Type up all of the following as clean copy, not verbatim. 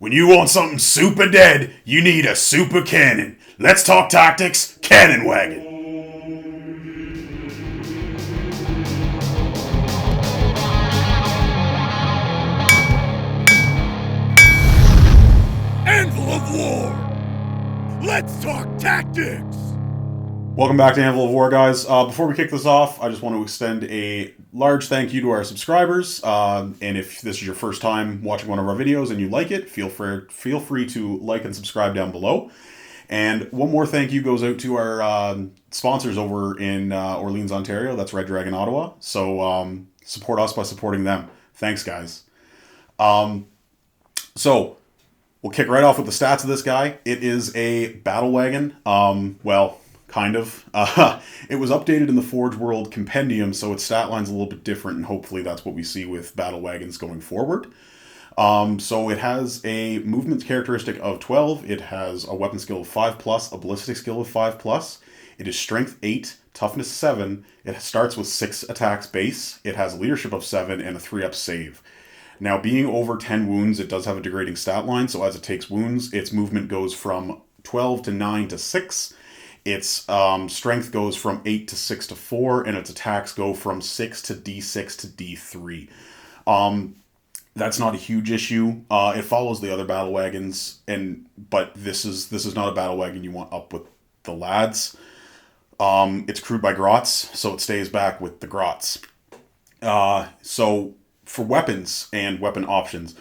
When you want something super dead, you need a Super-Kannon. Let's talk tactics, Kannonwagon. Anvil of War! Let's talk tactics! Welcome back to Anvil of War, guys. Before we kick this off, I just want to extend a large thank you to our subscribers. And if this is your first time watching one of our videos and you like it, feel free to like and subscribe down below. And one more thank you goes out to our sponsors over in Orleans, Ontario. That's Red Dragon, Ottawa. So support us by supporting them. Thanks, guys. So we'll kick right off with the stats of this guy. It is a battle wagon. Well, kind of. It was updated in the Forge World Compendium, so its stat line's a little bit different, and hopefully that's what we see with battle wagons going forward. So it has a movement characteristic of 12, it has a weapon skill of 5+, a ballistic skill of 5+, it is strength 8, toughness 7, it starts with 6 attacks base, it has leadership of 7, and a 3-up save. Now, being over 10 wounds, it does have a degrading stat line, so as it takes wounds, its movement goes from 12 to 9 to 6, its strength goes from 8 to 6 to 4, and its attacks go from 6 to D6 to D3. That's not a huge issue. It follows the other battle wagons, but this is not a battle wagon you want up with the lads. It's crewed by Grots, so it stays back with the Grots. So for weapons and weapon options,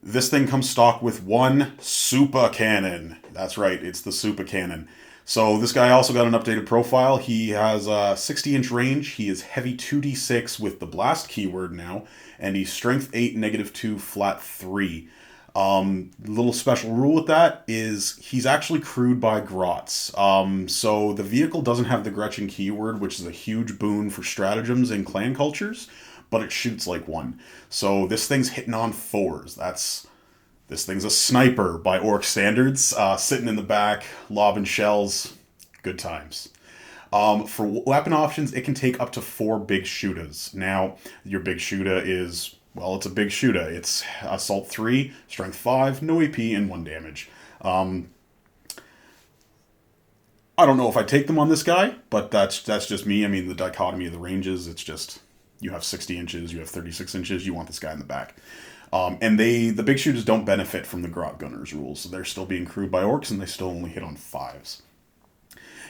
this thing comes stock with one Supa-Cannon. That's right, it's the Supa-Cannon. So this guy also got an updated profile. He has a 60-inch range. He is heavy 2d6 with the blast keyword now, and he's strength 8, negative 2, flat 3. Little special rule with that is he's actually crewed by Grots. So the vehicle doesn't have the Gretchen keyword, which is a huge boon for stratagems in clan cultures, but it shoots like one. So this thing's hitting on 4s. This thing's a sniper by Ork standards, sitting in the back, lobbing shells. Good times. For weapon options, it can take up to 4 big shooters. Now, your big shooter is, well, it's a big shooter. It's Assault 3, Strength 5, no AP, and 1 damage. I don't know if I take them on this guy, but that's just me. I mean, the dichotomy of the ranges, it's just, you have 60 inches, you have 36 inches, you want this guy in the back. And the big shooters don't benefit from the Grot Gunners rules, so they're still being crewed by Orcs, and they still only hit on 5s.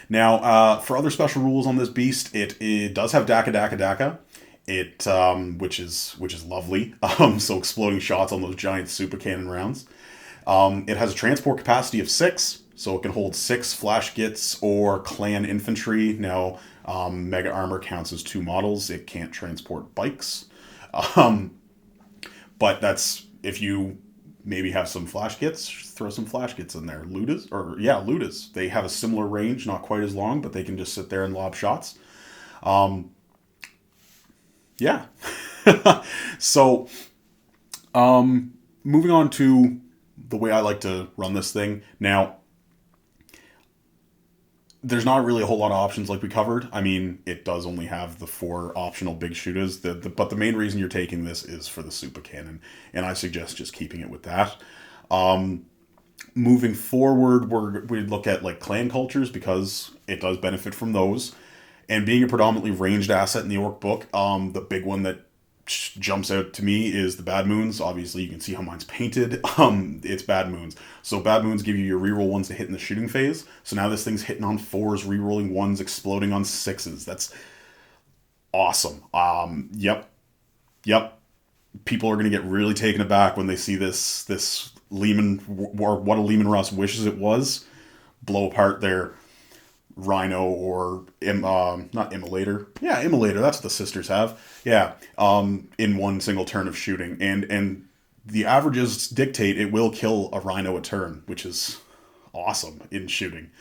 Now, for other special rules on this beast, it does have Daka, which is lovely. So exploding shots on those giant Super-Cannon rounds. It has a transport capacity of 6, so it can hold 6 flash gits or clan infantry. Now, Mega Armor counts as 2 models. It can't transport bikes. But that's, if you maybe have some flash gits, throw some flash gits in there. Ludas. They have a similar range, not quite as long, but they can just sit there and lob shots. Yeah. So, moving on to the way I like to run this thing. Now, there's not really a whole lot of options like we covered. I mean, it does only have the 4 optional big shooters, but the main reason you're taking this is for the Supa-Cannon, and I suggest just keeping it with that. Moving forward, we'd look at like clan cultures, because it does benefit from those, and being a predominantly ranged asset in the Orc book, the big one that jumps out to me is the Bad Moons. Obviously, you can see how mine's painted. It's Bad Moons. So Bad Moons give you your reroll ones to hit in the shooting phase. So now this thing's hitting on 4s, rerolling 1s, exploding on 6s. That's awesome. Yep. People are going to get really taken aback when they see this Lehman, or what a Lehman Russ wishes it was, blow apart their Rhino or not Immolator. Yeah, Immolator, that's what the sisters have. Yeah, in one single turn of shooting. And the averages dictate it will kill a Rhino a turn, which is awesome in shooting.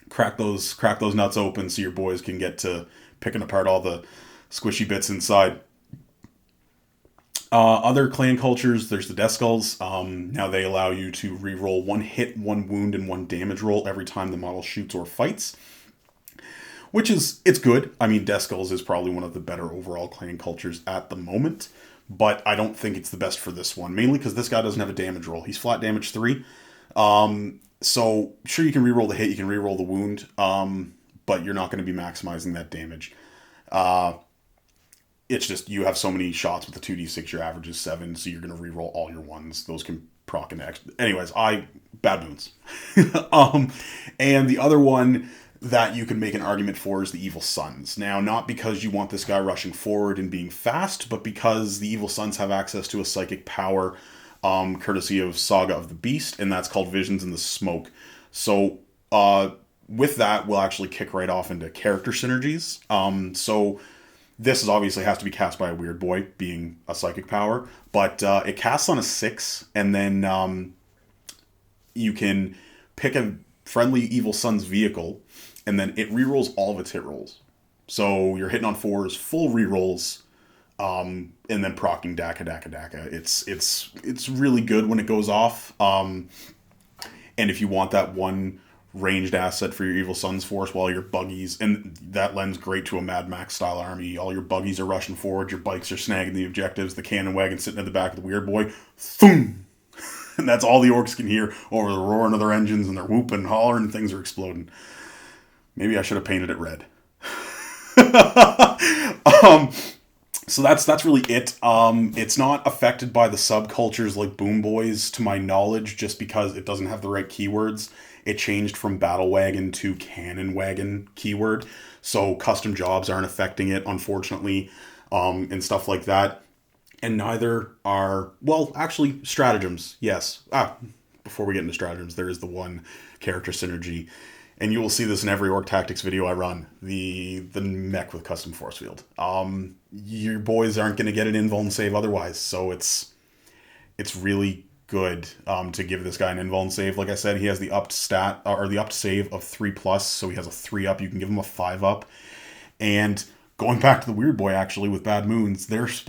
Crack those nuts open so your boys can get to picking apart all the squishy bits inside. Other clan cultures, there's the Death Skulls. Now they allow you to reroll 1 hit, 1 wound, and 1 damage roll every time the model shoots or fights. It's good. I mean, Death Skulls is probably one of the better overall clan cultures at the moment. but I don't think it's the best for this one, mainly because this guy doesn't have a damage roll. He's flat damage 3. So sure, you can reroll the hit, you can reroll the wound, but you're not going to be maximizing that damage. It's just you have so many shots with the 2d6, your average is 7, so you're going to reroll all your ones. Those can proc an extra. Anyways, bad moons. And the other one that you can make an argument for is the Evil Sons. Now, not because you want this guy rushing forward and being fast, but because the Evil Sons have access to a psychic power, courtesy of Saga of the Beast, and that's called Visions in the Smoke. So, with that, we'll actually kick right off into character synergies. So this is obviously has to be cast by a weird boy, being a psychic power, but it casts on a 6, and then you can pick a friendly Evil Son's vehicle, and then it rerolls all of its hit rolls. So you're hitting on 4s, full rerolls, and then procking Daka. It's really good when it goes off. And if you want that one ranged asset for your Evil Sons force while your buggies, and that lends great to a Mad Max style army, all your buggies are rushing forward, your bikes are snagging the objectives, the cannon wagon sitting at the back of the weird boy, boom! And that's all the orcs can hear over the roaring of their engines, and they're whooping and hollering and things are exploding. Maybe I should have painted it red. So that's really it. It's not affected by the subcultures like Boom Boys, to my knowledge, just because it doesn't have the right keywords. It changed from Battle Wagon to Cannon Wagon keyword, so custom jobs aren't affecting it, unfortunately, and stuff like that. And neither are, well, actually, stratagems, yes. Before we get into stratagems, there is the one character synergy, and you will see this in every Orc Tactics video I run, the mech with custom force field. Your boys aren't going to get an invuln save otherwise, so it's really good to give this guy an invuln save. Like I said, he has the upped stat, or the upped save of 3+, so he has a 3 up. You can give him a 5 up. And going back to the weird boy, actually, with Bad Moons, there's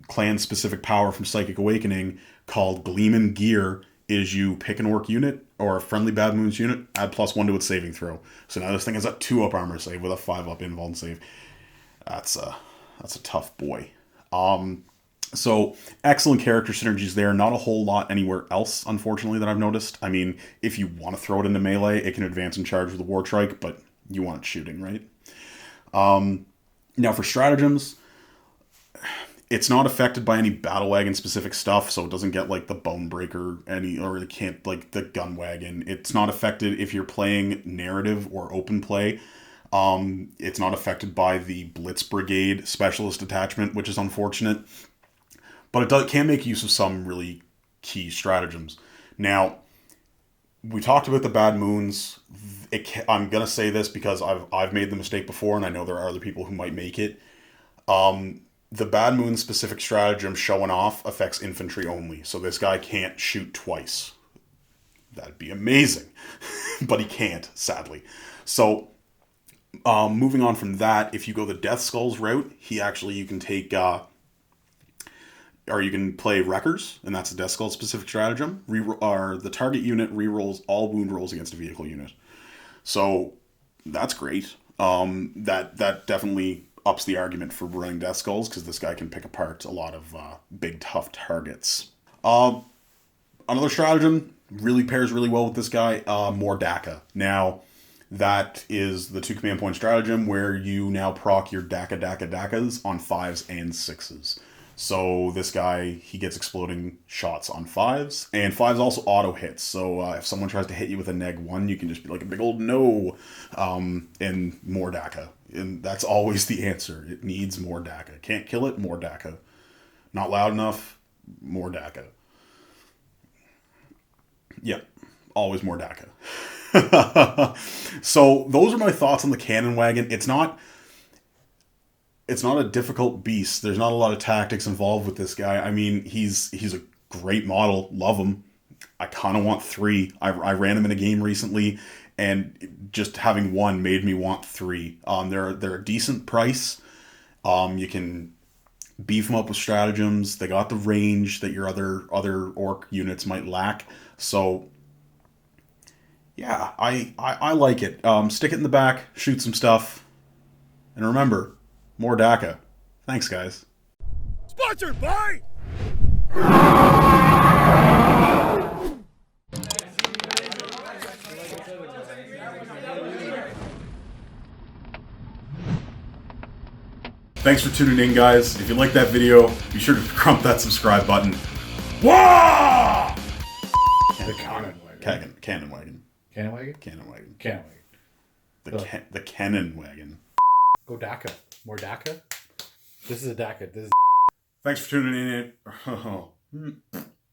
clan-specific power from Psychic Awakening called Gleaming Gear is you pick an orc unit or a friendly Bad Moons unit, add +1 to its saving throw. So now this thing has a 2-up armor save with a 5-up invuln save. That's a tough boy. So excellent character synergies there. Not a whole lot anywhere else, unfortunately, that I've noticed. I mean, if you want to throw it into melee, it can advance and charge with the War Trike, but you want it shooting, right? Now for stratagems, it's not affected by any Battle Wagon specific stuff, so it doesn't get like the Bone Breaker, or it can't like the Gun Wagon. It's not affected if you're playing narrative or open play. It's not affected by the Blitz Brigade specialist attachment, which is unfortunate. But it can make use of some really key stratagems. Now, we talked about the Bad Moons. I'm going to say this because I've made the mistake before, and I know there are other people who might make it. The Bad Moon specific stratagem showing off affects infantry only, so this guy can't shoot twice. That'd be amazing, but he can't, sadly. So, moving on from that, if you go the Death Skulls route, you can take, or you can play Wreckers, and that's a Death Skull specific stratagem. The target unit rerolls all wound rolls against a vehicle unit. So, that's great. That definitely ups the argument for running Death Skulls, because this guy can pick apart a lot of big, tough targets. Another stratagem really pairs really well with this guy, more Daka. Now, that is the 2 command point stratagem where you now proc your Dakas on 5s and 6s. So this guy, he gets exploding shots on 5s, and 5s also auto hits. So if someone tries to hit you with a -1, you can just be like a big old no, and more Daka. And that's always the answer. It needs more Daka. Can't kill it, more Daka. Not loud enough, more Daka. Yep, always more Daka. So those are my thoughts on the Cannon Wagon. It's not a difficult beast. There's not a lot of tactics involved with this guy. I mean, he's a great model. Love him. I kind of want 3. I ran him in a game recently, and just having 1 made me want 3. They're a decent price. You can beef them up with stratagems. They got the range that your other orc units might lack. So yeah, I like it. Stick it in the back, shoot some stuff, and remember, more Daka. Thanks, guys. Sponsored by... Thanks for tuning in, guys. If you like that video, be sure to crump that subscribe button. Wah! The Kannonwagon. Kannonwagon. Kannonwagon? Kannonwagon. Kannonwagon. The Kannonwagon. Go DACA. More DACA? This is a DACA. This is... Thanks for tuning in.